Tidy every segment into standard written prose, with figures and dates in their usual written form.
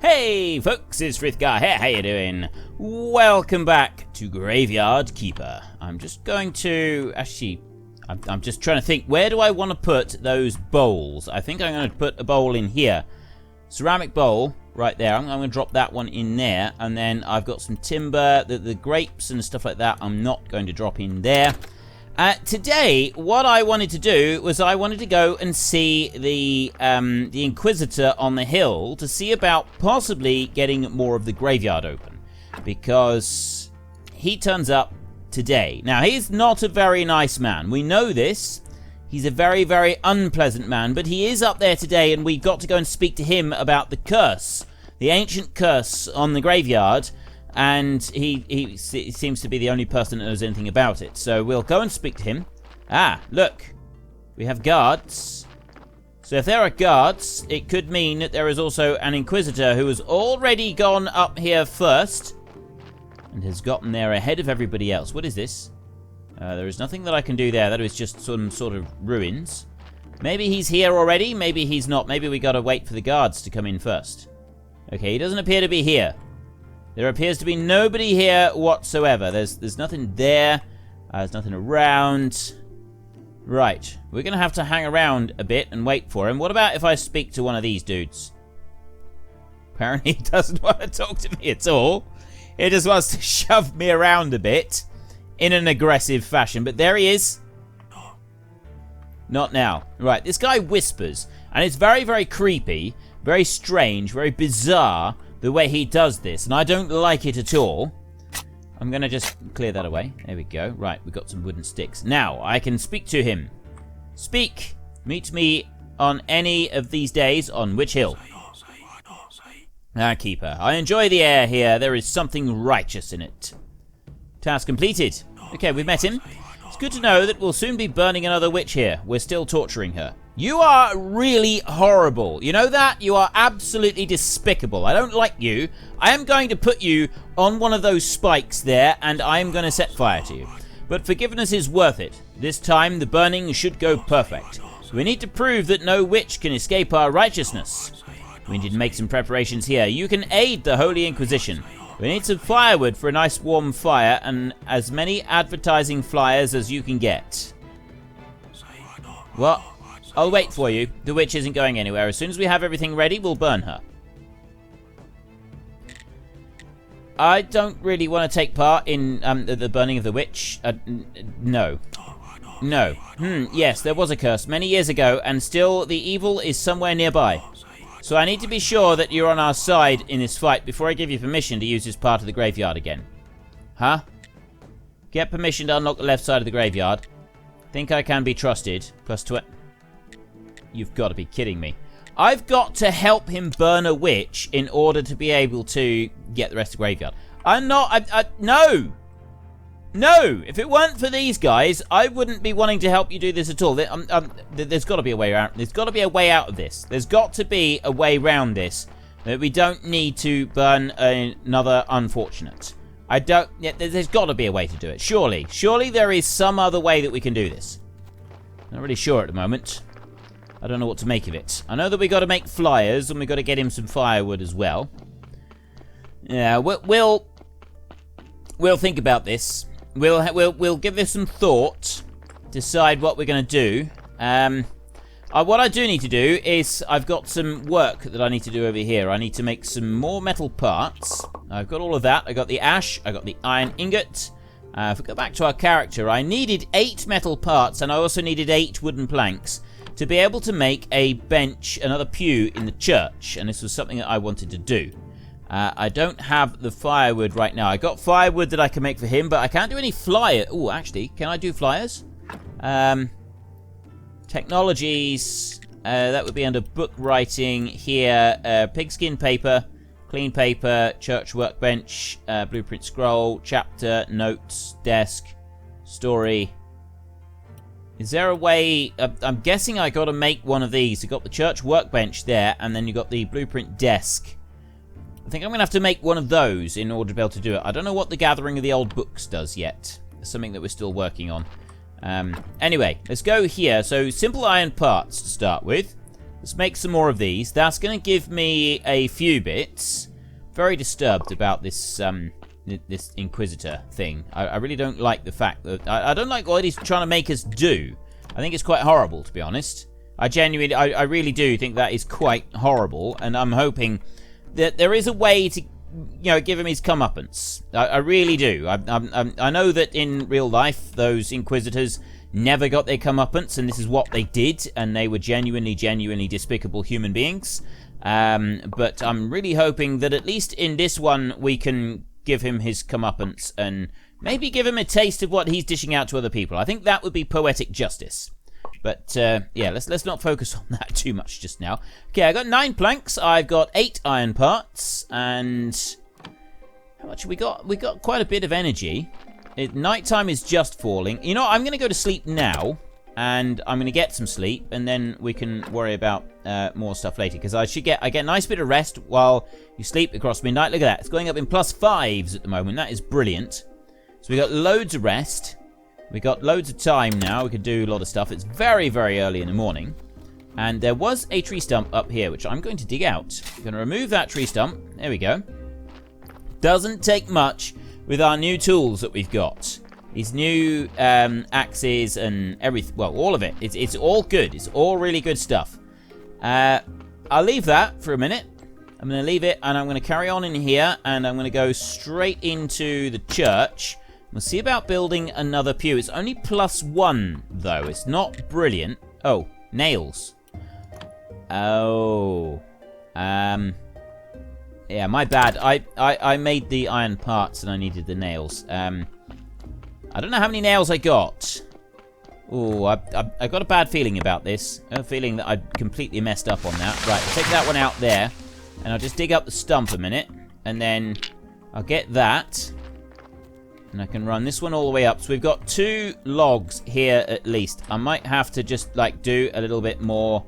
Hey folks, it's Frithgar here, how you doing? Welcome back to Graveyard Keeper. I'm just going to, actually, I'm just trying to think, where do I want to put those bowls? I think I'm going to put a bowl in here. Ceramic bowl, right there. I'm going to drop that one in there. And then I've got some timber, the grapes and stuff like that I'm not going to drop in there. Today, what I wanted to do was I wanted to go and see the Inquisitor on the hill to see about possibly getting more of the graveyard open, because he turns up today. Now, he's not a very nice man. We know this. He's a very, very unpleasant man, but he is up there today, and we've got to go and speak to him about the curse, the ancient curse on the graveyard. And he seems to be the only person that knows anything about it. So we'll go and speak to him. Ah, look. We have guards. So if there are guards, it could mean that there is also an Inquisitor who has already gone up here first and has gotten there ahead of everybody else. What is this? There is nothing that I can do there. That is just some sort of ruins. Maybe he's here already. Maybe he's not. Maybe we gotta wait for the guards to come in first. Okay, he doesn't appear to be here. There appears to be nobody here whatsoever. There's nothing there. There's nothing around. Right. We're going to have to hang around a bit and wait for him. What about if I speak to one of these dudes? Apparently he doesn't want to talk to me at all. He just wants to shove me around a bit in an aggressive fashion. But there he is. Not now. Right. This guy whispers. And it's very, very creepy. Very strange. Very bizarre. The way he does this, and I don't like it at all. I'm going to just clear that away. There we go. Right, we've got some wooden sticks. Now, I can speak to him. Speak. Meet me on any of these days on which hill? Ah, Keeper. I enjoy the air here. There is something righteous in it. Task completed. Okay, we've met him. It's good to know that we'll soon be burning another witch here. We're still torturing her. You are really horrible. You know that? You are absolutely despicable. I don't like you. I am going to put you on one of those spikes there, and I am going to set fire to you. But forgiveness is worth it. This time, the burning should go perfect. We need to prove that no witch can escape our righteousness. We need to make some preparations here. You can aid the Holy Inquisition. We need some firewood for a nice warm fire, and as many advertising flyers as you can get. What? I'll wait for you. The witch isn't going anywhere. As soon as we have everything ready, we'll burn her. I don't really want to take part in the burning of the witch. No. No. Yes, there was a curse many years ago, and still the evil is somewhere nearby. So I need to be sure that you're on our side in this fight before I give you permission to use this part of the graveyard again. Huh? Get permission to unlock the left side of the graveyard. Think I can be trusted. Plus 20... You've got to be kidding me. I've got to help him burn a witch in order to be able to get the rest of the graveyard. I'm not... no! No! If it weren't for these guys, I wouldn't be wanting to help you do this at all. There's got to be a way out. There's got to be a way out of this. There's got to be a way around this. That we don't need to burn another unfortunate. There's got to be a way to do it. Surely. Surely there is some other way that we can do this. Not really sure at the moment. I don't know what to make of it. I know that we got to make flyers, and we got to get him some firewood as well. Yeah, we'll think about this. We'll give this some thought. Decide what we're going to do. What I do need to do is I've got some work that I need to do over here. I need to make some more metal parts. I've got all of that. I got the ash. I got the iron ingot. If we go back to our character, I needed 8 metal parts, and I also needed 8 wooden planks to be able to make a bench, another pew in the church, and this was something that I wanted to do. I don't have the firewood right now. I got firewood that I can make for him, but I can't do any flyer. Oh, actually, can I do flyers? Technologies, that would be under book writing here. Pigskin paper, clean paper, church workbench, blueprint scroll, chapter, notes, desk, story. Is there a way... I'm guessing I got to make one of these. You got the church workbench there, and then you got the blueprint desk. I think I'm going to have to make one of those in order to be able to do it. I don't know what the gathering of the old books does yet. It's something that we're still working on. Anyway, let's go here. So, simple iron parts to start with. Let's make some more of these. That's going to give me a few bits. Very disturbed about this this Inquisitor thing. I really don't like the fact that... I don't like what he's trying to make us do. I think it's quite horrible, to be honest. I really do think that is quite horrible, and I'm hoping that there is a way to, give him his comeuppance. I really do. I know that in real life, those Inquisitors never got their comeuppance, and this is what they did, and they were genuinely despicable human beings. But I'm really hoping that at least in this one, we can give him his comeuppance and maybe give him a taste of what he's dishing out to other people. I think that would be poetic justice. But, yeah, let's not focus on that too much just now. Okay, I got 9 planks. I've got 8 iron parts. And how much have we got? We got quite a bit of energy. Nighttime is just falling. You know, I'm going to go to sleep now. And I'm going to get some sleep. And then we can worry about more stuff later. Because I get a nice bit of rest while you sleep across midnight. Look at that. It's going up in +5s at the moment. That is brilliant. So we got loads of rest. We got loads of time now. We can do a lot of stuff. It's very, very early in the morning. And there was a tree stump up here, which I'm going to dig out. I'm going to remove that tree stump. There we go. Doesn't take much with our new tools that we've got. These new axes and everything. Well, all of it. It's all good. It's all really good stuff. I'll leave that for a minute. I'm going to leave it, and I'm going to carry on in here, and I'm going to go straight into the church. We'll see about building another pew. It's only +1, though. It's not brilliant. Oh, nails. Oh. Yeah, my bad. I made the iron parts and I needed the nails. I don't know how many nails I got. Oh, I got a bad feeling about this. A feeling that I completely messed up on that. Right, I'll take that one out there. And I'll just dig up the stump a minute. And then I'll get that. And I can run this one all the way up. So we've got 2 logs here at least. I might have to just, do a little bit more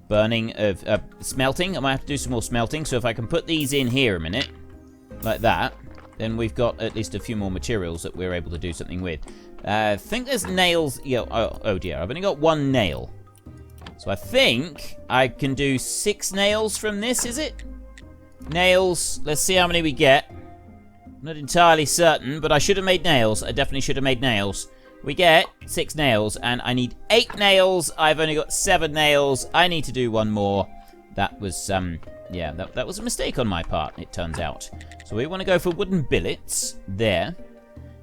burning of smelting. I might have to do some more smelting. So if I can put these in here a minute, like that, then we've got at least a few more materials that we're able to do something with. I think there's nails. Yeah, oh dear, I've only got 1 nail. So I think I can do 6 nails from this, is it? Nails, let's see how many we get. I'm not entirely certain, but I should have made nails. I definitely should have made nails. We get 6 nails, and I need 8 nails. I've only got 7 nails. I need to do 1 more. That was, yeah, that was a mistake on my part, it turns out. So we want to go for wooden billets. There.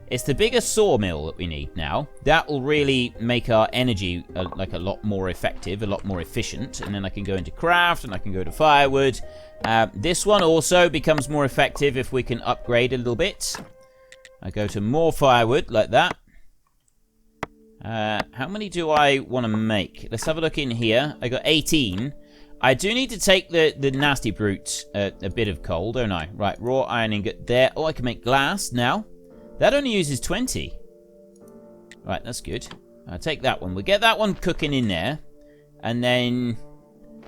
It's the bigger sawmill that we need now. That will really make our energy a lot more effective, a lot more efficient. And then I can go into craft, and I can go to firewood. This one also becomes more effective if we can upgrade a little bit. I go to more firewood, like that. How many do I want to make? Let's have a look in here. I got 18. I do need to take the nasty brute a bit of coal, don't I? Right, raw iron ingot there. Oh, I can make glass now. That only uses 20. Right, that's good. I'll take that one. We'll get that one cooking in there. And then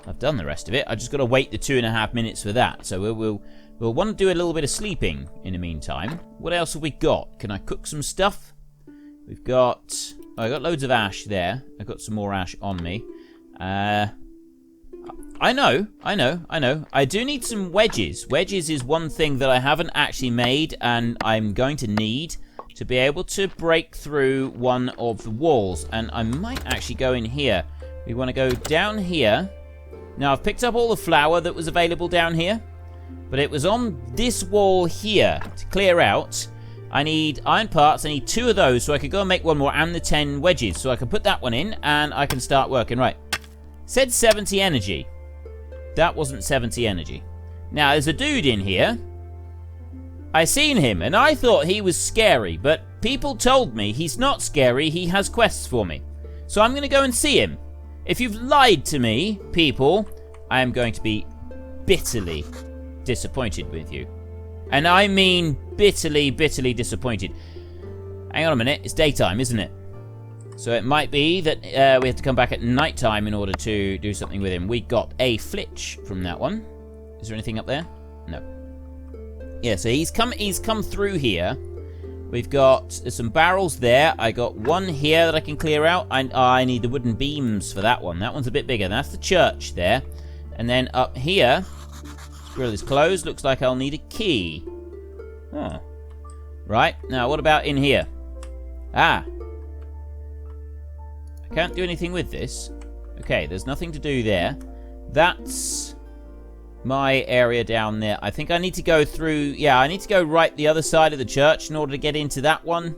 I've done the rest of it. I just got to wait the 2.5 minutes for that. So we'll want to do a little bit of sleeping in the meantime. What else have we got? Can I cook some stuff? We've got... Oh, I got loads of ash there. I got some more ash on me. I know. I do need some wedges. Wedges is one thing that I haven't actually made, and I'm going to need to be able to break through one of the walls. And I might actually go in here. We want to go down here. Now, I've picked up all the flour that was available down here, but it was on this wall here to clear out. I need iron parts. I need 2 of those, so I could go and make 1 more, and the 10 wedges. So I can put that one in, and I can start working. Right. Said 70 energy. That wasn't 70 energy. Now, there's a dude in here. I seen him, and I thought he was scary, but people told me he's not scary. He has quests for me. So I'm going to go and see him. If you've lied to me, people, I am going to be bitterly disappointed with you. And I mean bitterly, bitterly disappointed. Hang on a minute. It's daytime, isn't it? So it might be that we have to come back at night time in order to do something with him. We got a flitch from that one. Is there anything up there? No. Yeah, so he's come through here. We've got some barrels there. I got one here that I can clear out. I need the wooden beams for that one. That one's a bit bigger. That's the church there. And then up here, this grill is closed. Looks like I'll need a key. Oh. Right. Now, what about in here? Ah. I can't do anything with this. Okay, there's nothing to do there. That's my area down there. I think I need to go through... Yeah, I need to go right the other side of the church in order to get into that one.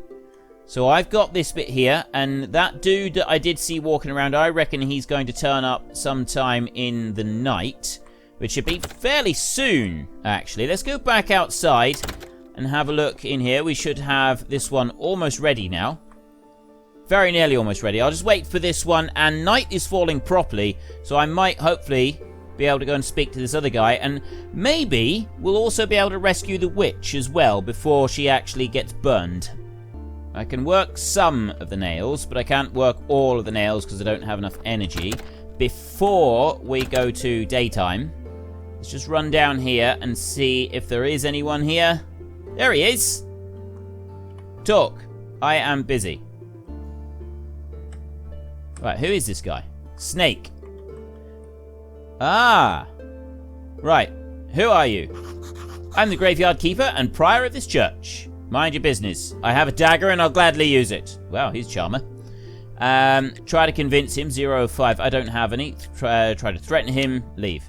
So I've got this bit here, and that dude that I did see walking around, I reckon he's going to turn up sometime in the night, which should be fairly soon, actually. Let's go back outside and have a look in here. We should have this one almost ready now. Very nearly almost ready. I'll just wait for this one, and night is falling properly, so I might hopefully be able to go and speak to this other guy, and maybe we'll also be able to rescue the witch as well before she actually gets burned. I can work some of the nails, but I can't work all of the nails because I don't have enough energy. Before we go to daytime, let's just run down here and see if there is anyone here. There he is. Talk. I am busy. Right, who is this guy? Snake. Ah. Right. Who are you? I'm the graveyard keeper and prior of this church. Mind your business. I have a dagger and I'll gladly use it. Wow, he's charmer. Try to convince him. 0 of 5. I don't have any. Try to threaten him. Leave.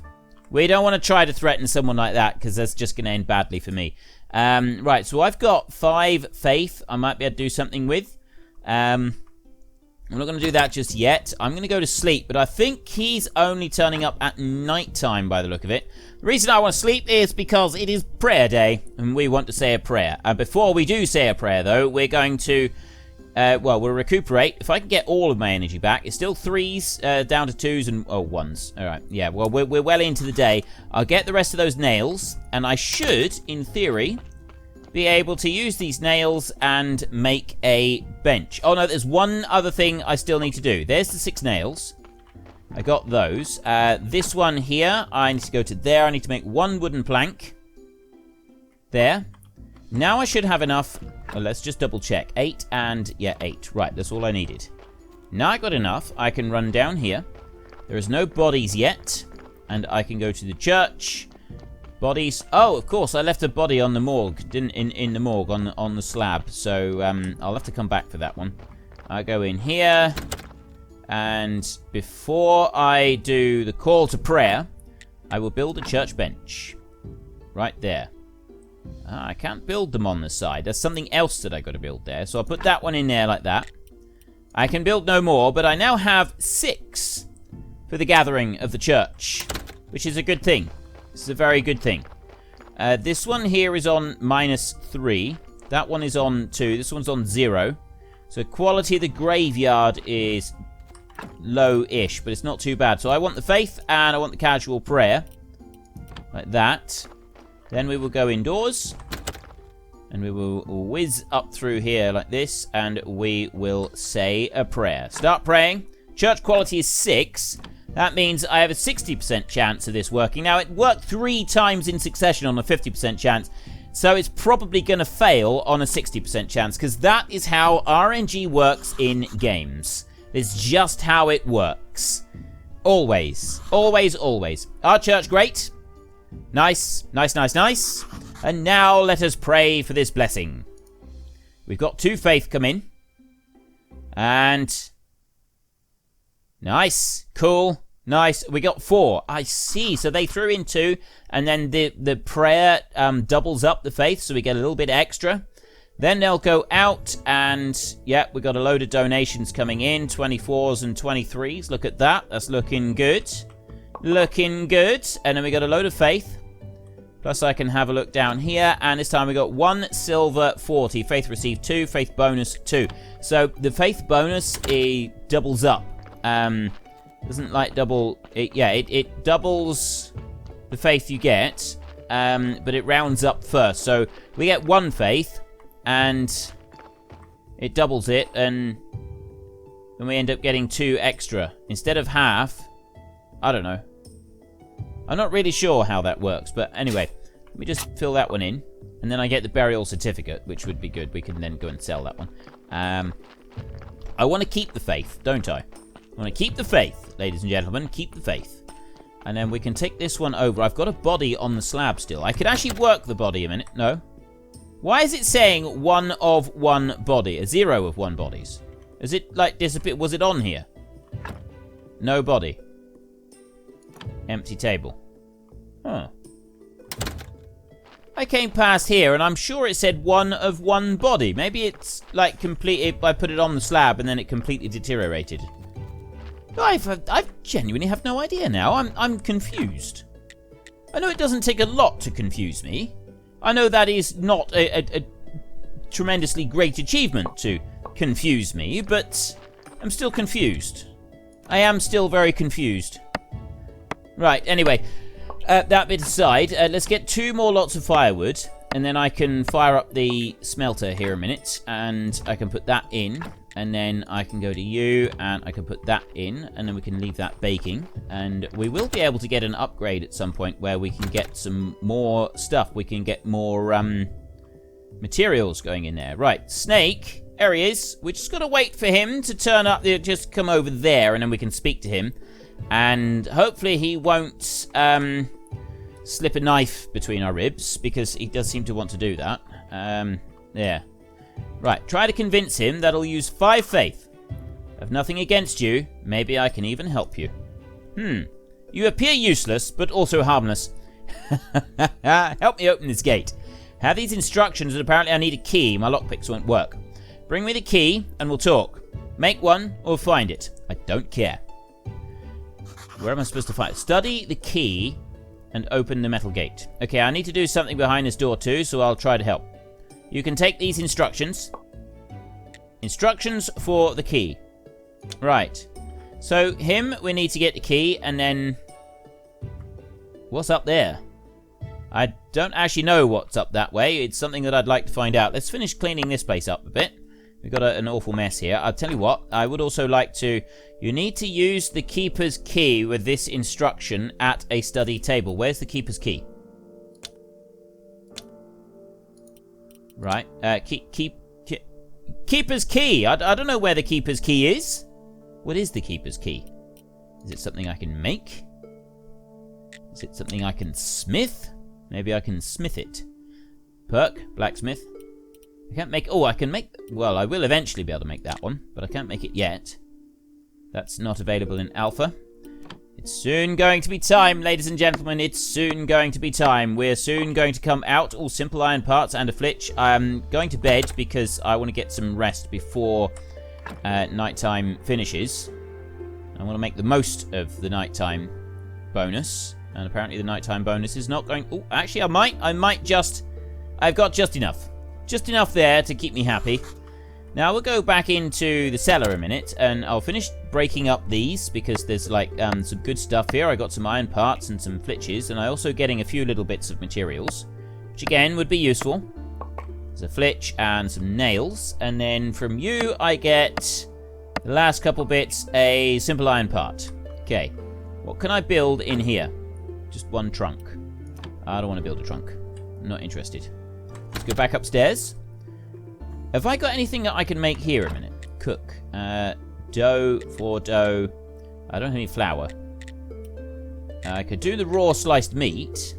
We don't want to try to threaten someone like that because that's just going to end badly for me. Right, so I've got 5 faith I might be able to do something with. I'm not going to do that just yet. I'm going to go to sleep, but I think he's only turning up at night time by the look of it. The reason I want to sleep is because it is prayer day, and we want to say a prayer. Before we do say a prayer, though, we're going to, we'll recuperate. If I can get all of my energy back, it's still 3s, down to 2s and, 1s. All right, yeah, well, we're well into the day. I'll get the rest of those nails, and I should, in theory, be able to use these nails and make a bench. Oh no, there's one other thing I still need to do. There's the 6 nails. I got those. This one here, I need to go to there. I need to make 1 wooden plank. There. Now I should have enough. Well, let's just double check. 8 and, yeah, 8. Right, that's all I needed. Now I got enough. I can run down here. There is no bodies yet. And I can go to the church. Bodies. Oh, of course, I left a body on the morgue. Didn't in the morgue on the slab. So I'll have to come back for that one. I go in here, and before I do the call to prayer, I will build a church bench right there. I can't build them on the side. There's something else that I got to build there. So I'll put that one in there like that. I can build no more, but I now have 6 for the gathering of the church, which is a good thing. This is a very good thing. This one here is on -3. That one is on 2. This one's on 0. So quality of the graveyard is low-ish, but it's not too bad. So I want the faith and I want the casual prayer. Like that. Then we will go indoors. And we will whiz up through here like this. And we will say a prayer. Start praying. Church quality is 6. That means I have a 60% chance of this working. Now, it worked 3 times in succession on a 50% chance, so it's probably going to fail on a 60% chance, because that is how RNG works in games. It's just how it works. Always. Always, always. Our church, great. Nice, nice, nice, nice. And now let us pray for this blessing. We've got 2 faith come in. And... nice. Cool. Nice. We got 4. I see. So they threw in 2. And then the prayer doubles up the faith. So we get a little bit extra. Then they'll go out. And, yeah, we got a load of donations coming in. 24s and 23s. Look at that. That's looking good. Looking good. And then we got a load of faith. Plus I can have a look down here. And this time we got 1 silver 40. Faith received 2. Faith bonus 2. So the faith bonus doubles up. Doesn't like double it. Yeah, it doubles the faith you get, but it rounds up first. So we get 1 faith and it doubles it, and then we end up getting 2 extra instead of half. I don't know. I'm not really sure how that works, but anyway, Let me just fill that one in. And then I get the burial certificate, which would be good. We can then go and sell that one. I want to keep the faith, don't I? I want to keep the faith, ladies and gentlemen. Keep the faith. And then we can take this one over. I've got a body on the slab still. I could actually work the body a minute. No. Why is it saying 1 of 1 body? A 0 of 1 bodies? Is it like disappeared? Was it on here? No body. Empty table. Huh. I came past here and I'm sure it said 1 of 1 body. Maybe it's like completely, I put it on the slab and then it completely deteriorated. I genuinely have no idea now. I'm confused. I know it doesn't take a lot to confuse me. I know that is not a tremendously great achievement to confuse me, but I'm still confused. I am still very confused. Right, anyway, that bit aside, let's get 2 more lots of firewood, and then I can fire up the smelter here a minute, and I can put that in, and then I can go to you, and I can put that in, and then we can leave that baking, and we will be able to get an upgrade at some point where we can get some more stuff. We can get more materials going in there. Right, Snake, there he is. We're just going to wait for him to turn up, just come over there, and then we can speak to him. And hopefully he won't slip a knife between our ribs, because he does seem to want to do that. Yeah. Right, try to convince him that I'll use 5 faith. I've nothing against you. Maybe I can even help you. You appear useless, but also harmless. Help me open this gate. Have these instructions, and apparently I need a key. My lockpicks won't work. Bring me the key, and we'll talk. Make one, or find it. I don't care. Where am I supposed to find it? Study the key, and open the metal gate. Okay, I need to do something behind this door too, so I'll try to help. You can take these instructions. Instructions for the key. Right. So, him, we need to get the key, and then... what's up there? I don't actually know what's up that way. It's something that I'd like to find out. Let's finish cleaning this place up a bit. We've got an awful mess here. I'll tell you what, I would also like to... you need to use the keeper's key with this instruction at a study table. Where's the keeper's key? Right, keeper's key. I don't know where the keeper's key is. What is the keeper's key? Is it something I can make? Is it something I can smith? Maybe I can smith it. Perk, blacksmith. I can't make... oh, I can make... well, I will eventually be able to make that one, but I can't make it yet. That's not available in alpha. It's soon going to be time, ladies and gentlemen. It's soon going to be time. We're soon going to come out. All simple iron parts and a flitch. I'm going to bed because I want to get some rest before nighttime finishes. I want to make the most of the nighttime bonus. And apparently the nighttime bonus is not going... oh, actually, I might just... I've got just enough. Just enough there to keep me happy. Now, we'll go back into the cellar a minute, and I'll finish breaking up these, because there's, like, some good stuff here. I got some iron parts and some flitches, and I'm also getting a few little bits of materials, which, again, would be useful. There's a flitch and some nails, and then from you, I get, the last couple bits, a simple iron part. Okay, what can I build in here? Just one trunk. I don't want to build a trunk. I'm not interested. Let's go back upstairs. Have I got anything that I can make here a minute? Cook. Dough for dough. I don't have any flour. I could do the raw sliced meat.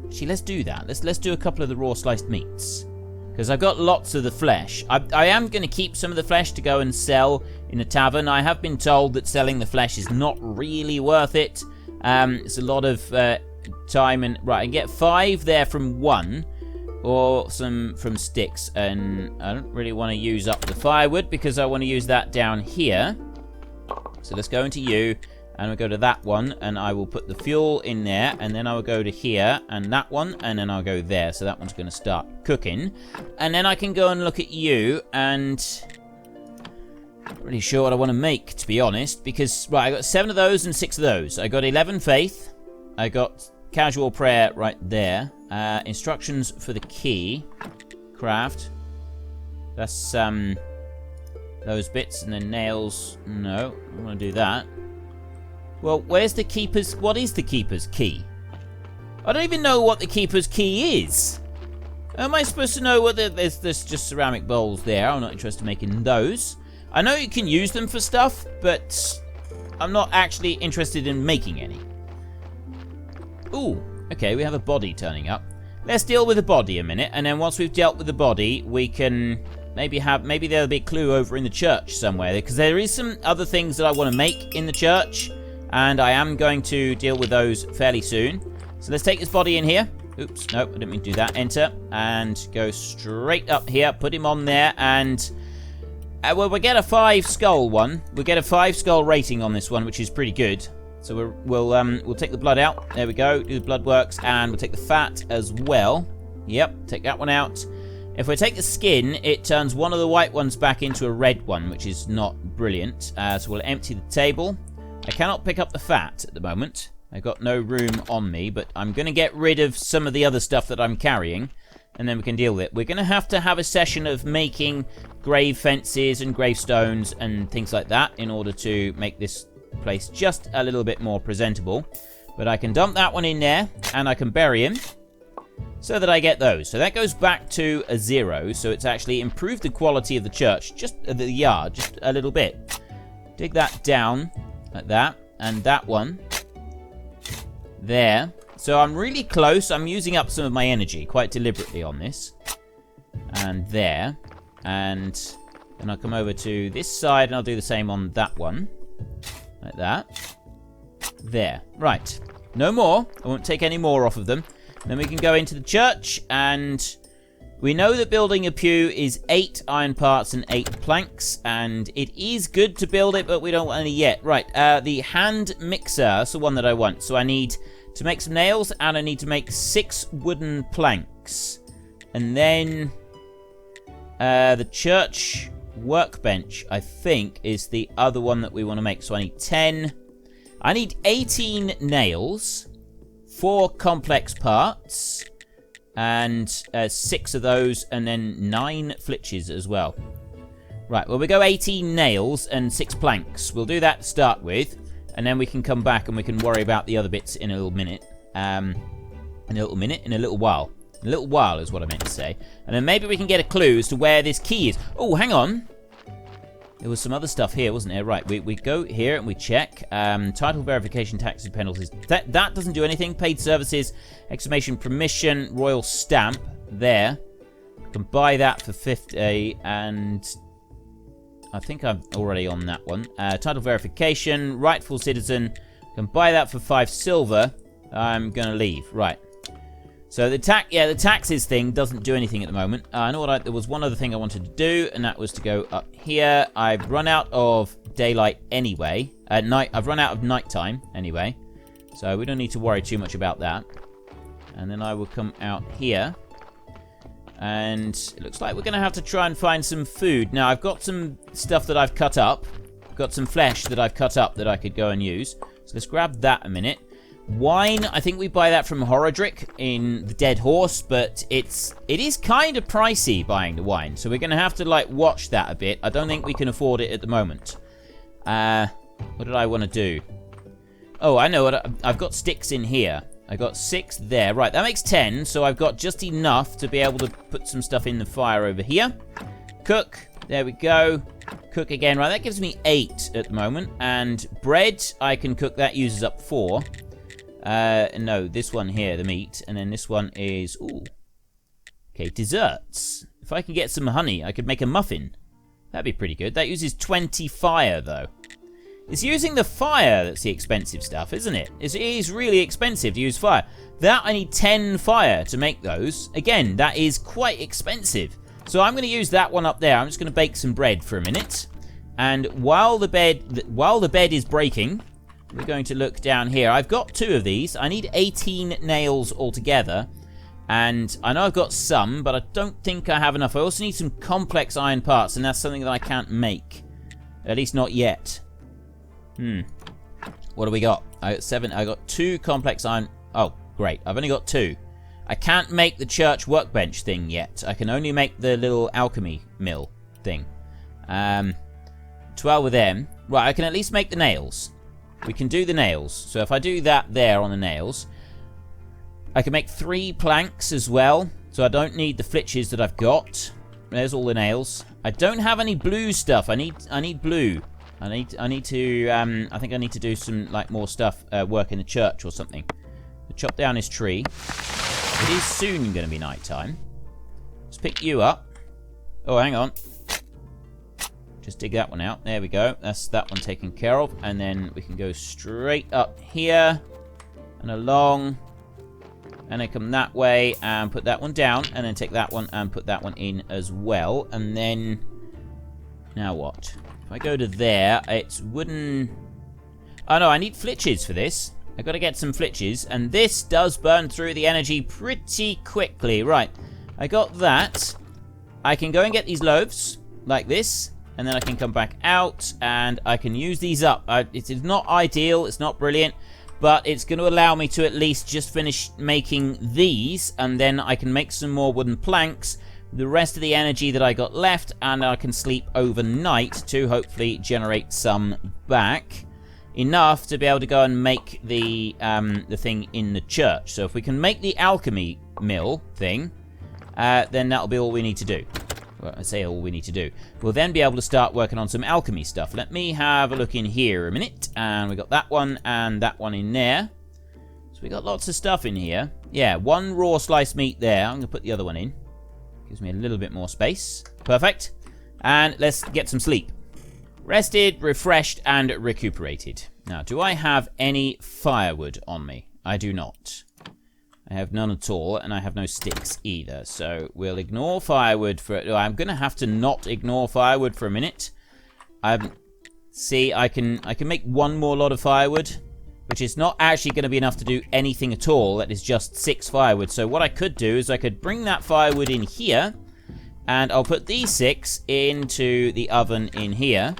Actually, let's do that. Let's do a couple of the raw sliced meats. Because I've got lots of the flesh. I am going to keep some of the flesh to go and sell in a tavern. I have been told that selling the flesh is not really worth it. It's a lot of time and... right, I can get 5 there from 1. Or some from sticks, and I don't really want to use up the firewood because I want to use that down here. So let's go into you, and we'll go to that one, and I will put the fuel in there, and then I will go to here, and that one, and then I'll go there. So that one's going to start cooking. And then I can go and look at you, and... I'm not really sure what I want to make, to be honest, because, right, I got 7 of those and 6 of those. I got 11 faith. I got casual prayer right there. Instructions for the key. Craft. That's, those bits, and then nails. No, I don't want to do that. Well, where's the keeper's... what is the keeper's key? I don't even know what the keeper's key is. Am I supposed to know what there's just ceramic bowls there? I'm not interested in making those. I know you can use them for stuff, but I'm not actually interested in making any. Ooh, okay, we have a body turning up. Let's deal with the body a minute, and then once we've dealt with the body, we can maybe there'll be a clue over in the church somewhere, because there is some other things that I want to make in the church, and I am going to deal with those fairly soon. So let's take this body in here. Oops, no, I didn't mean to do that. Enter, and go straight up here, put him on there, and well, we'll get a 5 skull one. We'll get a 5 skull rating on this one, which is pretty good. So we'll take the blood out. There we go. Do the blood works, and we'll take the fat as well. Yep, take that one out. If we take the skin, it turns one of the white ones back into a red one, which is not brilliant. So we'll empty the table. I cannot pick up the fat at the moment. I've got no room on me, but I'm going to get rid of some of the other stuff that I'm carrying, and then we can deal with it. We're going to have a session of making grave fences and gravestones and things like that in order to make this place just a little bit more presentable. But I can dump that one in there, and I can bury him so that I get those. So that goes back to a 0, so it's actually improved the quality of the church, just the yard, just a little bit. Dig that down like that, and that one there. So I'm really close. I'm using up some of my energy quite deliberately on this. And there. And then I'll come over to this side and I'll do the same on that one. Like that. There. Right. No more. I won't take any more off of them. Then we can go into the church, and we know that building a pew is 8 iron parts and 8 planks, and it is good to build it, but we don't want any yet. Right. The hand mixer. That's the one that I want. So I need to make some nails, and I need to make 6 wooden planks. And then the church workbench, I think, is the other one that we want to make. So I need 10. I need 18 nails, 4 complex parts, and 6 of those, and then 9 flitches as well. Right, well, we go 18 nails and 6 planks. We'll do that to start with. And then we can come back and we can worry about the other bits in a little minute. In a little while. In a little while is what I meant to say. And then maybe we can get a clue as to where this key is. Oh, hang on. There was some other stuff here, wasn't there? Right, we go here and we check. Title verification, taxes, penalties. That doesn't do anything. Paid services, exclamation, permission, royal stamp. There. I can buy that for 50, and I think I'm already on that one. Title verification, rightful citizen. Can buy that for 5 silver. I'm going to leave. Right. So the taxes thing doesn't do anything at the moment. I know there was one other thing I wanted to do, and that was to go up here. I've run out of daylight anyway. I've run out of nighttime anyway. So we don't need to worry too much about that. And then I will come out here. And it looks like we're going to have to try and find some food. Now, I've got some stuff that I've cut up. I've got some flesh that I've cut up that I could go and use. So let's grab that a minute. Wine, I think we buy that from Horodric in the Dead Horse, but it is kind of pricey buying the wine. So we're going to have to, like, watch that a bit. I don't think we can afford it at the moment. What did I want to do? Oh, I know what. I've got sticks in here. I got 6 there. Right, that makes 10, so I've got just enough to be able to put some stuff in the fire over here. Cook. There we go. Cook again. Right, that gives me 8 at the moment. And bread, I can cook. That uses up 4. No, this one here, the meat. And then this one is... Ooh. Okay, desserts. If I can get some honey, I could make a muffin. That'd be pretty good. That uses 20 fire, though. It's using the fire that's the expensive stuff, isn't it? It is really expensive to use fire. That, I need 10 fire to make those. Again, that is quite expensive. So I'm going to use that one up there. I'm just going to bake some bread for a minute. And while the bed is breaking, we're going to look down here. I've got 2 of these. I need 18 nails altogether. And I know I've got some, but I don't think I have enough. I also need some complex iron parts, and that's something that I can't make. At least not yet. What do we got? I got 7. I got 2 complex iron. Oh, great. I've only got 2. I can't make the church workbench thing yet. I can only make the little alchemy mill thing. 12 of them. Right, I can at least make the nails. We can do the nails. So if I do that there on the nails. I can make 3 planks as well, so I don't need the flitches that I've got. There's all the nails. I don't have any blue stuff. I need blue. I need to I think I need to do some like more stuff, work in the church or something. Chop down this tree. It is soon going to be night time. Let's pick you up. Oh, hang on. Just dig that one out. There we go. That's that one taken care of. And then we can go straight up here and along. And then come that way and put that one down. And then take that one and put that one in as well. And then... now what? If I go to there, it's wooden... oh no, I need flitches for this. I've got to get some flitches. And this does burn through the energy pretty quickly. Right. I got that. I can go and get these loaves like this. And then I can come back out and I can use these up. It is not ideal. It's not brilliant. But it's going to allow me to at least just finish making these. And then I can make some more wooden planks. The rest of the energy that I got left. And I can sleep overnight to hopefully generate some back. Enough to be able to go and make the thing in the church. So if we can make the alchemy mill thing. Then that'll be all we need to do. Well, I say all we need to do. We'll then be able to start working on some alchemy stuff. Let me have a look in here a minute. And we got that one and that one in there. So we got lots of stuff in here. Yeah, 1 raw sliced meat there. I'm going to put the other one in. Gives me a little bit more space. Perfect. And let's get some sleep. Rested, refreshed, and recuperated. Now, do I have any firewood on me? I do not. I have none at all, and I have no sticks either. So we'll ignore firewood for... I'm going to have to not ignore firewood for a minute. See, I can make 1 more lot of firewood, which is not actually going to be enough to do anything at all. That is just 6 firewood. So what I could do is I could bring that firewood in here, and I'll put these 6 into the oven in here,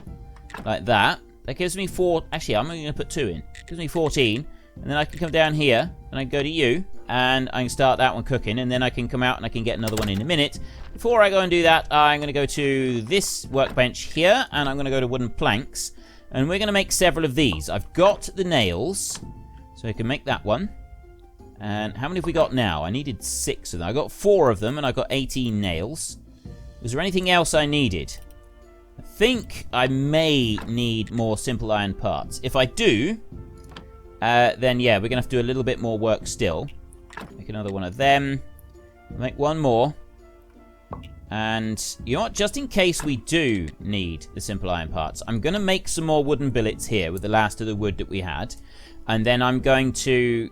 like that. That gives me 4... actually, I'm only going to put 2 in. It gives me 14, and then I can come down here, and I can go to you, and I can start that one cooking, and then I can come out and I can get another one in a minute. Before I go and do that, I'm going to go to this workbench here, and I'm going to go to wooden planks, and we're going to make several of these. I've got the nails, so I can make that one. And how many have we got now? I needed 6 of them. I got 4 of them, and I got 18 nails. Was there anything else I needed? I think I may need more simple iron parts. If I do, then yeah, we're going to have to do a little bit more work still. Make another one of them. Make 1 more. And you know what? Just in case we do need the simple iron parts, I'm going to make some more wooden billets here with the last of the wood that we had. And then I'm going to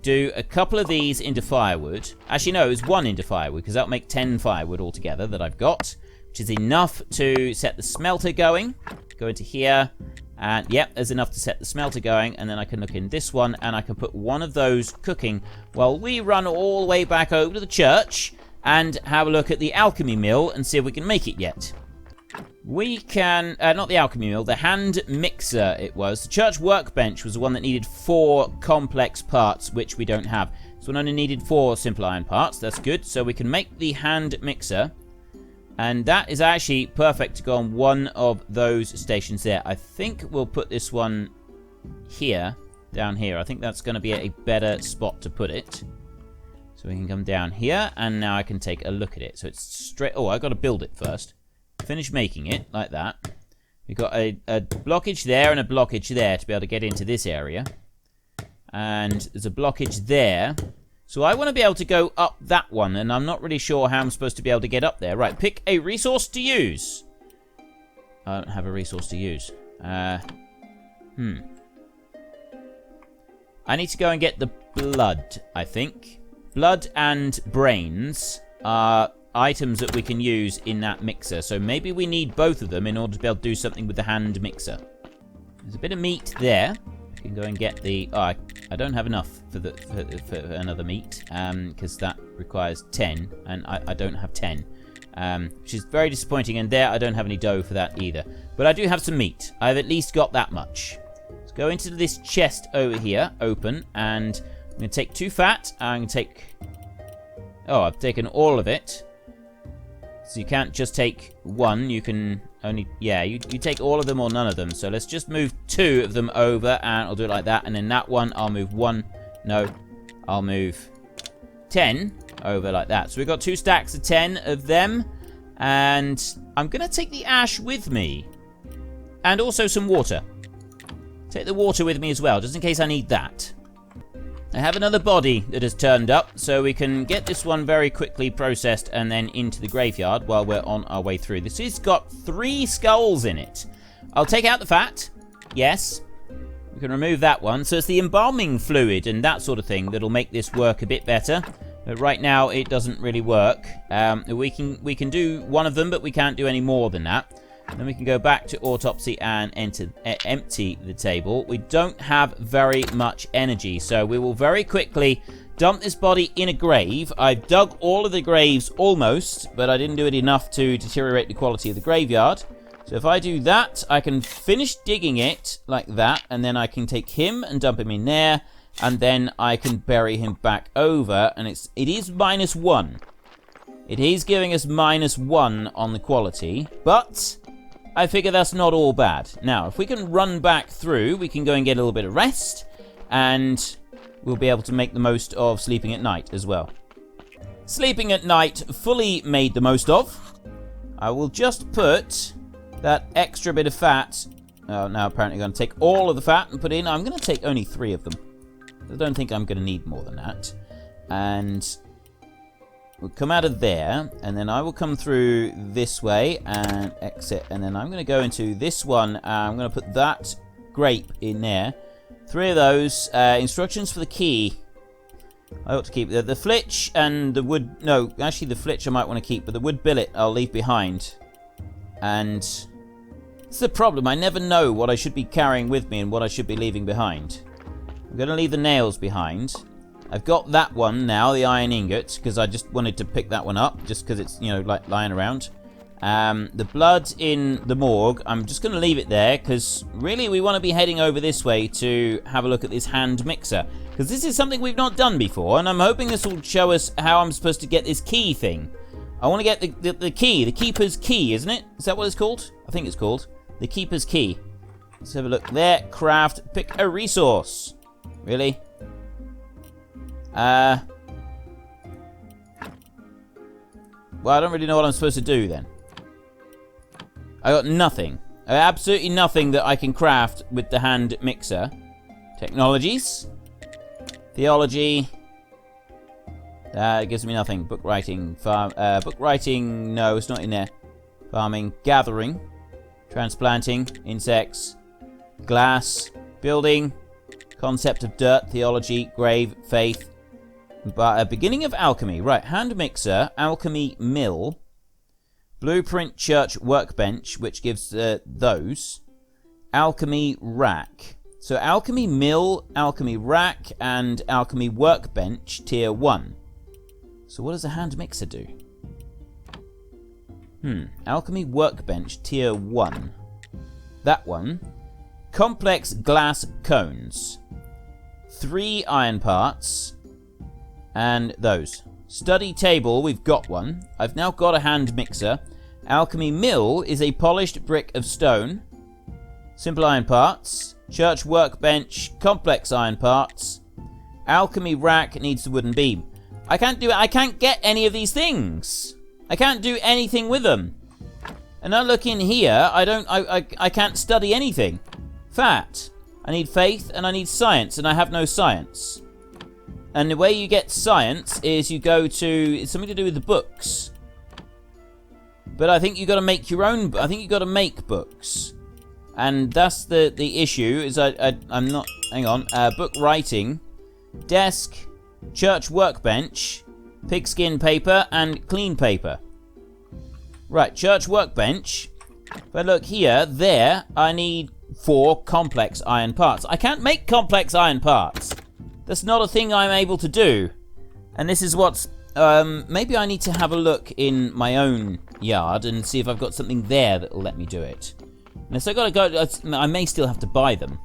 do a couple of these into firewood. Actually, no, it's 1 into firewood, because that'll make 10 firewood altogether that I've got, which is enough to set the smelter going. Go into here. And yep, there's enough to set the smelter going, and then I can look in this one, and I can put 1 of those cooking while we run all the way back over to the church and have a look at the alchemy mill and see if we can make it yet. We can, not the alchemy mill, the hand mixer it was. The church workbench was the one that needed 4 complex parts, which we don't have. This one only needed 4 simple iron parts. That's good. So we can make the hand mixer. And that is actually perfect to go on 1 of those stations there. I think we'll put this one here, down here. I think that's going to be a better spot to put it. So we can come down here, and now I can take a look at it. So it's straight... oh, I've got to build it first. Finish making it, like that. We've got a blockage there and a blockage there to be able to get into this area. And there's a blockage there. So I want to be able to go up that one, and I'm not really sure how I'm supposed to be able to get up there. Right, pick a resource to use. I don't have a resource to use. I need to go and get the blood, I think. Blood and brains are items that we can use in that mixer. So maybe we need both of them in order to be able to do something with the hand mixer. There's a bit of meat there. I can go and get the... oh, I don't have enough for another meat, because that requires 10, and I don't have 10, which is very disappointing. And there, I don't have any dough for that either. But I do have some meat. I've at least got that much. Let's go into this chest over here, open, and I'm going to take 2 fat. I'm going to take... oh, I've taken all of it. So you can't just take 1, you can only... yeah, you take all of them or none of them. So let's just move 2 of them over, and I'll do it like that. And then that one, I'll move 1. No, I'll move 10 over like that. So we've got 2 stacks of 10 of them. And I'm going to take the ash with me. And also some water. Take the water with me as well, just in case I need that. I have another body that has turned up, so we can get this one very quickly processed and then into the graveyard while we're on our way through. This has got 3 skulls in it. I'll take out the fat. Yes. We can remove that one. So it's the embalming fluid and that sort of thing that'll make this work a bit better. But right now, it doesn't really work. We can do one of them, but we can't do any more than that. Then we can go back to autopsy and empty the table. We don't have very much energy, so we will very quickly dump this body in a grave. I've dug all of the graves almost, but I didn't do it enough to deteriorate the quality of the graveyard. So if I do that, I can finish digging it like that, and then I can take him and dump him in there, and then I can bury him back over, and it is -1. It is giving us -1 on the quality, but I figure that's not all bad. Now, if we can run back through, we can go and get a little bit of rest, and we'll be able to make the most of sleeping at night as well. Sleeping at night, fully made the most of. I will just put that extra bit of fat. Oh, now apparently I'm going to take all of the fat and put in. I'm going to take only 3 of them. I don't think I'm going to need more than that. And we'll come out of there, and then I will come through this way and exit, and then I'm going to go into this one. I'm going to put that grape in there. 3 of those. Instructions for the key. I ought to keep the flitch and the wood. No, actually the flitch I might want to keep, but the wood billet I'll leave behind. And it's the problem. I never know what I should be carrying with me and what I should be leaving behind. I'm going to leave the nails behind. I've got that one now, the iron ingot, because I just wanted to pick that one up, just because it's, you know, like lying around. The blood in the morgue, I'm just going to leave it there, because really we want to be heading over this way to have a look at this hand mixer. Because this is something we've not done before, and I'm hoping this will show us how I'm supposed to get this key thing. I want to get the key, the keeper's key, isn't it? Is that what it's called? I think it's called the keeper's key. Let's have a look there. Craft, pick a resource. Really? Well, I don't really know what I'm supposed to do then. I got nothing. Absolutely nothing that I can craft with the hand mixer. Technologies. Theology. It gives me nothing. Book writing. Book writing. No, it's not in there. Farming. Gathering. Transplanting. Insects. Glass. Building. Concept of dirt. Theology. Grave. Faith. Beginning of alchemy. Right. Hand mixer. Alchemy mill. Blueprint church workbench, which gives those. Alchemy rack. So alchemy mill, alchemy rack, and alchemy workbench tier 1. So what does a hand mixer do? Alchemy workbench tier 1. That one. Complex glass cones. 3 iron parts. And those. Study table, we've got one. I've now got a hand mixer. Alchemy mill is a polished brick of stone. Simple iron parts. Church workbench, complex iron parts. Alchemy rack needs the wooden beam. I can't do it. I can't get any of these things. I can't do anything with them. And now look in here. I can't study anything. Fat. I need faith and I need science, and I have no science. And the way you get science is you go to... It's something to do with the books. But I think you got to make your own... I think you got to make books. And that's the issue, is I'm not... Hang on. Book writing. Desk. Church workbench. Pigskin paper and clean paper. Right, church workbench. If I look here, there, I need 4 complex iron parts. I can't make complex iron parts. That's not a thing I'm able to do. And this is what's... maybe I need to have a look in my own yard and see if I've got something there that will let me do it. Unless I gotta go... I may still have to buy them.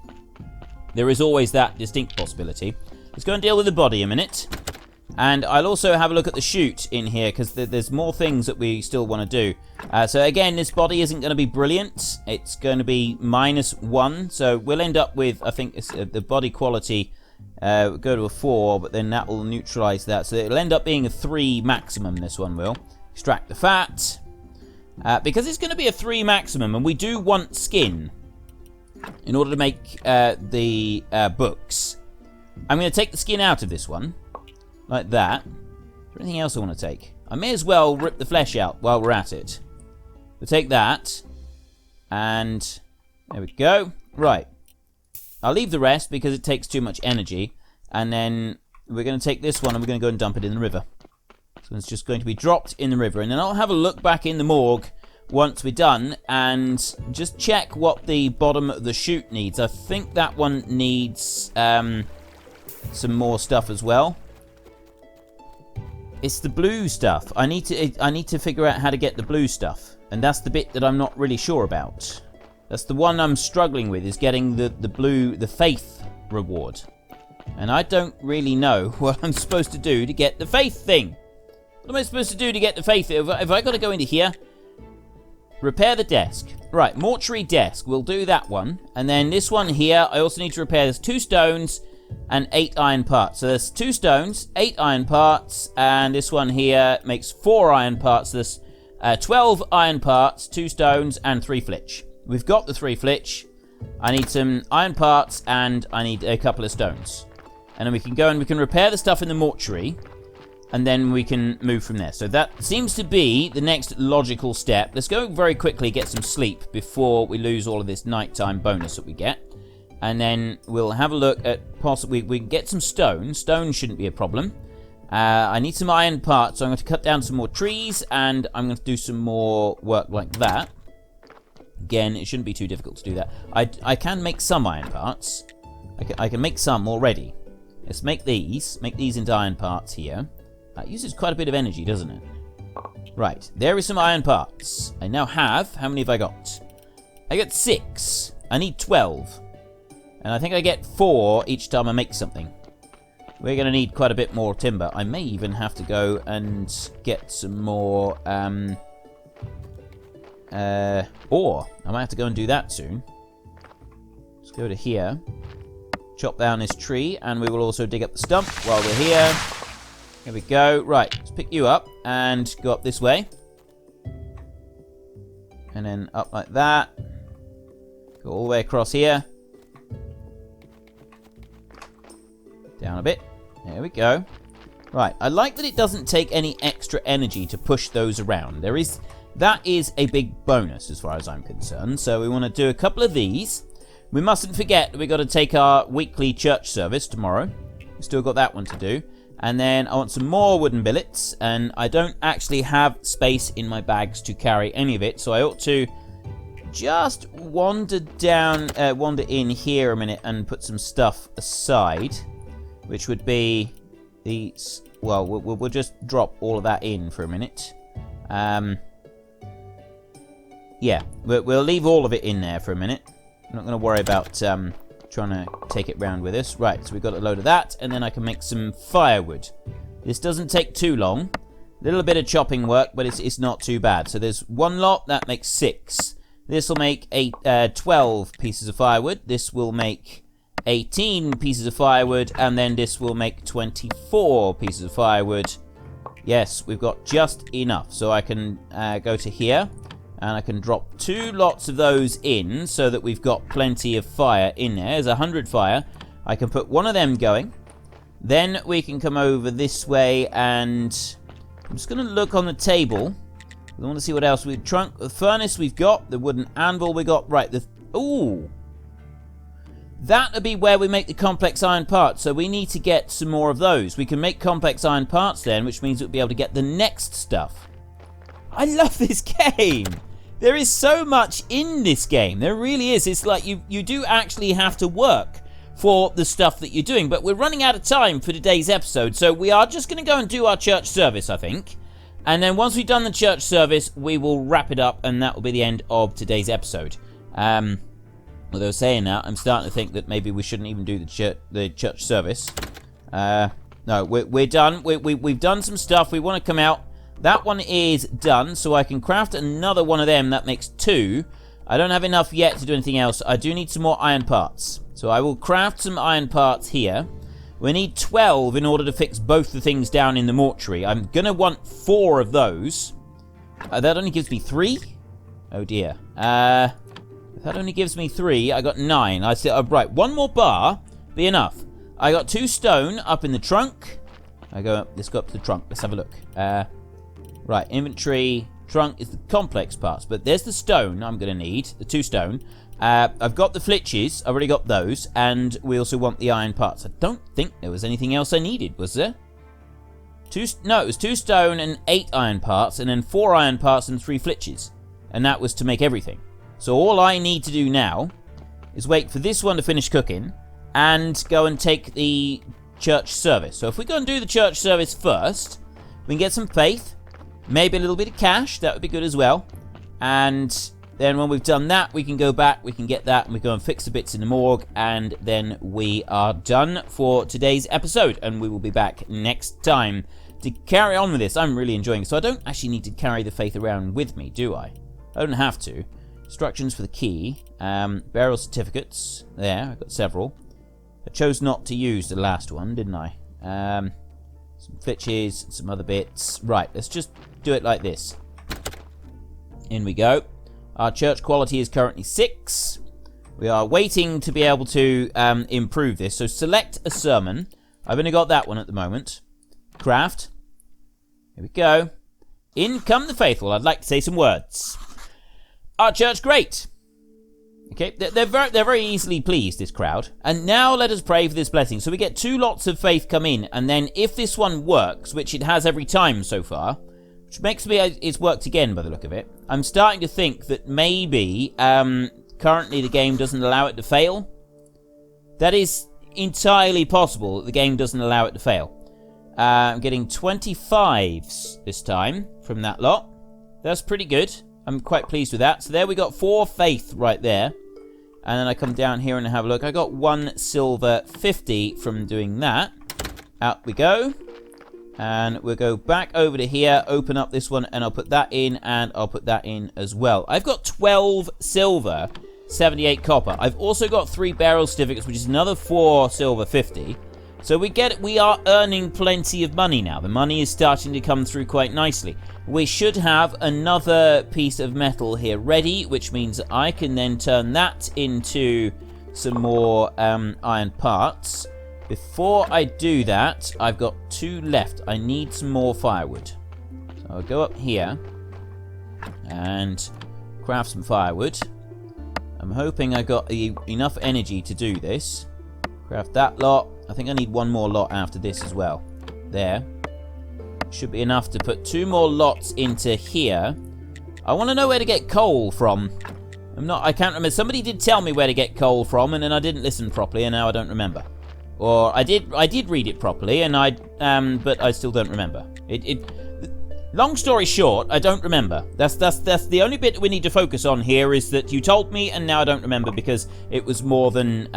There is always that distinct possibility. Let's go and deal with the body a minute. And I'll also have a look at the chute in here, because there's more things that we still want to do. So again, this body isn't going to be brilliant. It's going to be -1. So we'll end up with, I think, the body quality We'll go to a 4, but then that will neutralize that. So it'll end up being a 3 maximum, this one will. Extract the fat. Because it's going to be a 3 maximum, and we do want skin in order to make the books. I'm going to take the skin out of this one, like that. Is there anything else I want to take? I may as well rip the flesh out while we're at it. We'll take that, and there we go. Right. I'll leave the rest because it takes too much energy, and then we're going to take this one and we're going to go and dump it in the river. So it's just going to be dropped in the river, and then I'll have a look back in the morgue once we're done and just check what the bottom of the chute needs. I think that one needs some more stuff as well. It's the blue stuff. I need to figure out how to get the blue stuff, and that's the bit that I'm not really sure about. That's the one I'm struggling with, is getting the blue, the faith reward. And I don't really know what I'm supposed to do to get the faith thing. What am I supposed to do to get the faith? If I got to go into here, repair the desk. Right, mortuary desk. We'll do that one. And then this one here, I also need to repair. There's 2 stones and 8 iron parts. So there's 2 stones, 8 iron parts, and this one here makes 4 iron parts. There's 12 iron parts, 2 stones, and 3 flitch. We've got the 3 flitch. I need some iron parts, and I need a couple of stones. And then we can go and we can repair the stuff in the mortuary. And then we can move from there. So that seems to be the next logical step. Let's go very quickly get some sleep before we lose all of this nighttime bonus that we get. And then we'll have a look at possibly... We can get some stone. Stone shouldn't be a problem. I need some iron parts, so I'm going to cut down some more trees. And I'm going to do some more work like that. Again, it shouldn't be too difficult to do that. I can make some iron parts. I can make some already. Let's make these. Make these into iron parts here. That uses quite a bit of energy, doesn't it? Right, there is some iron parts. I now have... How many have I got? I got 6. I need 12. And I think I get 4 each time I make something. We're going to need quite a bit more timber. I may even have to go and get some more ore. I might have to go and do that soon. Let's go to here. Chop down this tree, and we will also dig up the stump while we're here. Here we go. Right, let's pick you up and go up this way. And then up like that. Go all the way across here. Down a bit. There we go. Right, I like that it doesn't take any extra energy to push those around. That is a big bonus as far as I'm concerned. So we want to do a couple of these. We mustn't forget that we've got to take our weekly church service tomorrow. We've still got that one to do. And then I want some more wooden billets, and I don't actually have space in my bags to carry any of it, so I ought to just wander in here a minute and put some stuff aside, which would be these. Well, we'll just drop all of that in for a minute. Yeah, we'll leave all of it in there for a minute. I'm not going to worry about trying to take it round with us. Right, so we've got a load of that, and then I can make some firewood. This doesn't take too long. A little bit of chopping work, but it's not too bad. So there's 1 lot, that makes 6. This will make 12 pieces of firewood. This will make 18 pieces of firewood, and then this will make 24 pieces of firewood. Yes, we've got just enough. So I can go to here, and I can drop 2 lots of those in so that we've got plenty of fire in there. There's 100 fire. I can put 1 of them going. Then we can come over this way, and I'm just going to look on the table. I want to see what else we've trunk. The furnace we've got. The wooden anvil we got. Right. Ooh. That would be where we make the complex iron parts. So we need to get some more of those. We can make complex iron parts then, which means we'll be able to get the next stuff. I love this game. There is so much in this game. There really is. It's like you do actually have to work for the stuff that you're doing. But we're running out of time for today's episode. So we are just going to go and do our church service, I think. And then once we've done the church service, we will wrap it up. And that will be the end of today's episode. Although saying that, I'm starting to think that maybe we shouldn't even do the church service. No, we're done. We've done some stuff. We want to come out. That one is done, so I can craft another one of them. That makes 2. I don't have enough yet to do anything else. I do need some more iron parts. So I will craft some iron parts here. We need 12 in order to fix both the things down in the mortuary. I'm going to want 4 of those. That only gives me 3? Oh dear. If that only gives me 3, I got 9. I said, right, 1 more bar, be enough. I got 2 stone up in the trunk. Let's go up to the trunk. Let's have a look. Right, inventory. Trunk is the complex parts, but there's the stone I'm going to need, the 2 stone. I've got the flitches, I've already got those, and we also want the iron parts. I don't think there was anything else I needed, was there? No, it was 2 stone and 8 iron parts, and then 4 iron parts and 3 flitches. And that was to make everything. So all I need to do now is wait for this one to finish cooking, and go and take the church service. So if we go and do the church service first, we can get some faith, maybe a little bit of cash, that would be good as well. And then when we've done that, we can go back, we can get that, and we go and fix the bits in the morgue, and then we are done for today's episode, and we will be back next time to carry on with this. I'm really enjoying it, so I don't actually need to carry the faith around with me, do I? I don't have to. Instructions for the key, burial certificates, there, I've got several. I chose not to use the last one, didn't I? Some flitches, some other bits. Right, let's just do it like this. In we go. Our church quality is currently 6. We are waiting to be able to improve this. So select a sermon. I've only got that one at the moment. Craft. Here we go. In come the faithful. I'd like to say some words. Our church, great. Okay, they're very easily pleased, this crowd. And now let us pray for this blessing. So we get 2 lots of faith come in, and then if this one works, which it has every time so far, which makes me it's worked again by the look of it, I'm starting to think that maybe currently the game doesn't allow it to fail. That is entirely possible that the game doesn't allow it to fail. I'm getting 25s this time from that lot. That's pretty good. I'm quite pleased with that. So there we got 4 faith right there. And then I come down here and have a look. I got 1 silver 50 from doing that. Out we go. And we'll go back over to here, open up this one, and I'll put that in, and I'll put that in as well. I've got 12 silver, 78 copper. I've also got 3 burial certificates, which is another 4 silver 50. So we are earning plenty of money now. The money is starting to come through quite nicely. We should have another piece of metal here ready, which means I can then turn that into some more iron parts. Before I do that, I've got 2 left. I need some more firewood. So I'll go up here and craft some firewood. I'm hoping I got enough energy to do this. Craft that lot. I think I need 1 more lot after this as well. There. Should be enough to put 2 more lots into here. I want to know where to get coal from. I can't remember. Somebody did tell me where to get coal from, and then I didn't listen properly, and now I don't remember. Or I did read it properly, and but I still don't remember. Long story short, I don't remember. That's the only bit we need to focus on here, is that you told me, and now I don't remember because it was more than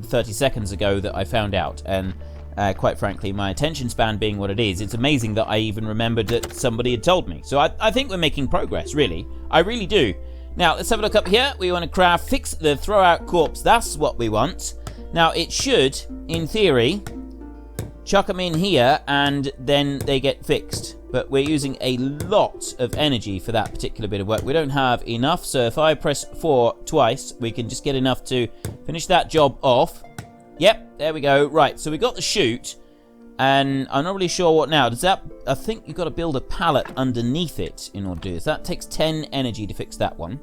30 seconds ago that I found out. And quite frankly, my attention span being what it is, it's amazing that I even remembered that somebody had told me. So I think we're making progress, really. I really do. Now, let's have a look up here. We want to fix the throw-out corpse. That's what we want. Now, it should, in theory, chuck them in here, and then they get fixed. But we're using a lot of energy for that particular bit of work. We don't have enough, so if I press 4 twice, we can just get enough to finish that job off. Yep, there we go. Right, so we got the chute, and I'm not really sure what now. Does that... I think you've got to build a pallet underneath it in order to do this. That takes 10 energy to fix that one.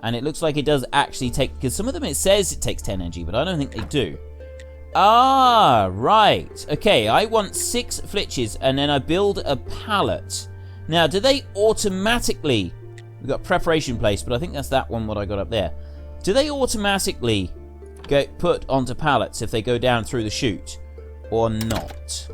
And it looks like it does actually take... Because some of them it says it takes 10 energy, but I don't think they do. Ah, right. Okay, I want 6 flitches, and then I build a pallet. Now, do they automatically... We've got preparation place, but I think that's that one what I got up there. Do they automatically get put onto pallets if they go down through the chute? Or not?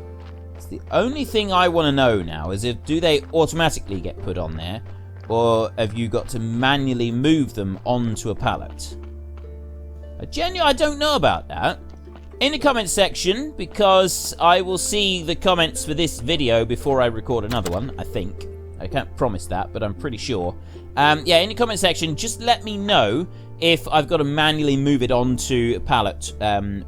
It's the only thing I want to know now, is do they automatically get put on there? Or have you got to manually move them onto a pallet? I don't know about that. In the comments section, because I will see the comments for this video before I record another one, I think. I can't promise that, but I'm pretty sure. Yeah, in the comment section, just let me know if I've got to manually move it onto a pallet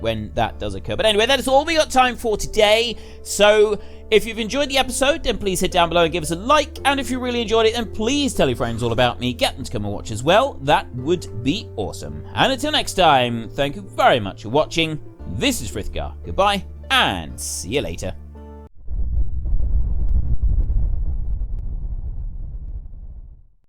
when that does occur. But anyway, that is all we got time for today. So if you've enjoyed the episode, then please hit down below and give us a like. And if you really enjoyed it, then please tell your friends all about me. Get them to come and watch as well. That would be awesome. And until next time, thank you very much for watching. This is Frithgar. Goodbye, and see you later.